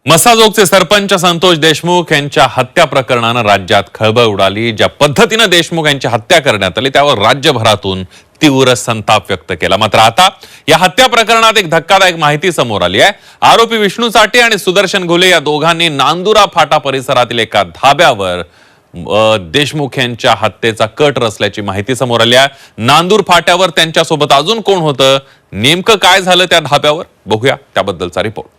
मसाजोगचे सरपंच संतोष देशमुख यांच्या हत्या प्रकरणानं राज्यात खळबळ उडाली। ज्या पद्धतीने देशमुख यांची हत्या करण्यात आली त्यावर राज्यभरातून तीव्र संताप व्यक्त केला। मात्र आता या हत्या प्रकरणात एक धक्कादायक माहिती समोर आली आहे। आरोपी विष्णू साठे आणि सुदर्शन घुले या दोघांनी नांदुरा फाटा परिसरातील एका धाब्यावर देशमुख यांच्या हत्येचा कट रचल्याची माहिती समोर आली आहे। नांदूर फाट्यावर त्यांच्यासोबत अजून कोण होतं, नेमकं काय झालं त्या धाब्यावर, बघूया त्याबद्दलचा रिपोर्ट।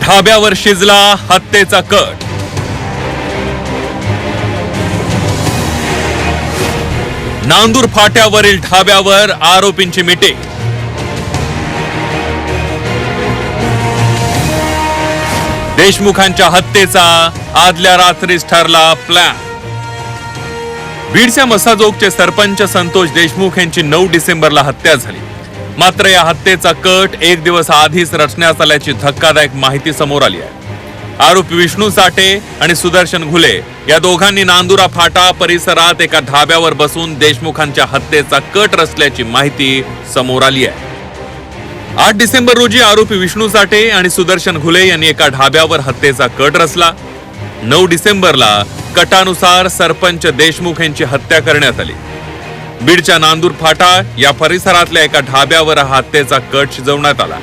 धाब्यावर शिजला हत्येचा कट। नांदूर फाट्यावरील धाब्यावर आरोपींची मीटिंग। देशमुखांच्या हत्येचा आदल्या रात्रीच ठरला प्लॅन। बीडच्या मसाजोगचे सरपंच संतोष देशमुख यांची 9 डिसेंबरला हत्या झाली। मात्र या हत्येचा कट एक दिवस आधीच रचण्यात आल्याची धक्कादायक माहिती समोर आली आहे। आरोपी विष्णू साठे आणि सुदर्शन घुले या दोघांनी नांदुरा फाटा परिसरात एका धाब्यावर बसून देशमुखांच्या हत्येचा कट रचल्याची माहिती समोर आली आहे। 8 डिसेंबर रोजी आरोपी विष्णू साठे आणि सुदर्शन घुले यांनी एका धाब्यावर हत्येचा कट रचला। 9 डिसेंबरला कटानुसार सरपंच देशमुख यांची हत्या करण्यात आली। बीडच्या नांदूर फाटा या परिसरातल्या एका धाब्यावर हत्येचा कट शिजवण्यात आला।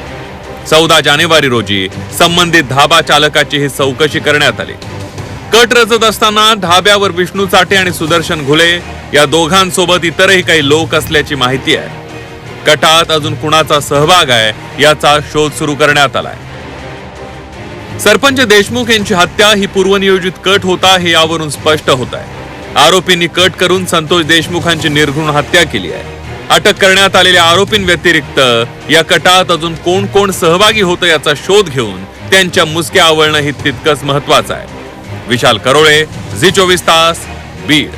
14 जानेवारी रोजी संबंधित धाबा चालकाची ही चौकशी करण्यात आली। कट रचत असताना धाब्यावर विष्णू साठे आणि सुदर्शन घुले या दोघांसोबत इतरही काही लोक असल्याची माहिती आहे। कटात अजून कुणाचा सहभाग आहे याचा शोध सुरू करण्यात आलाय। सरपंच देशमुख यांची हत्या ही पूर्वनियोजित कट होता हे यावरून स्पष्ट होत आहे। आरोपींनी कट करून संतोष देशमुखांची निर्घृण हत्या केली आहे। अटक करण्यात आलेल्या आरोपींव्यतिरिक्त या कटात अजून कोण कोण सहभागी होतं याचा शोध घेऊन त्यांच्या मुसक्या आवळणं ही तितकंच महत्वाचं आहे। विशाल करोळे, झी 24 तास, बीड।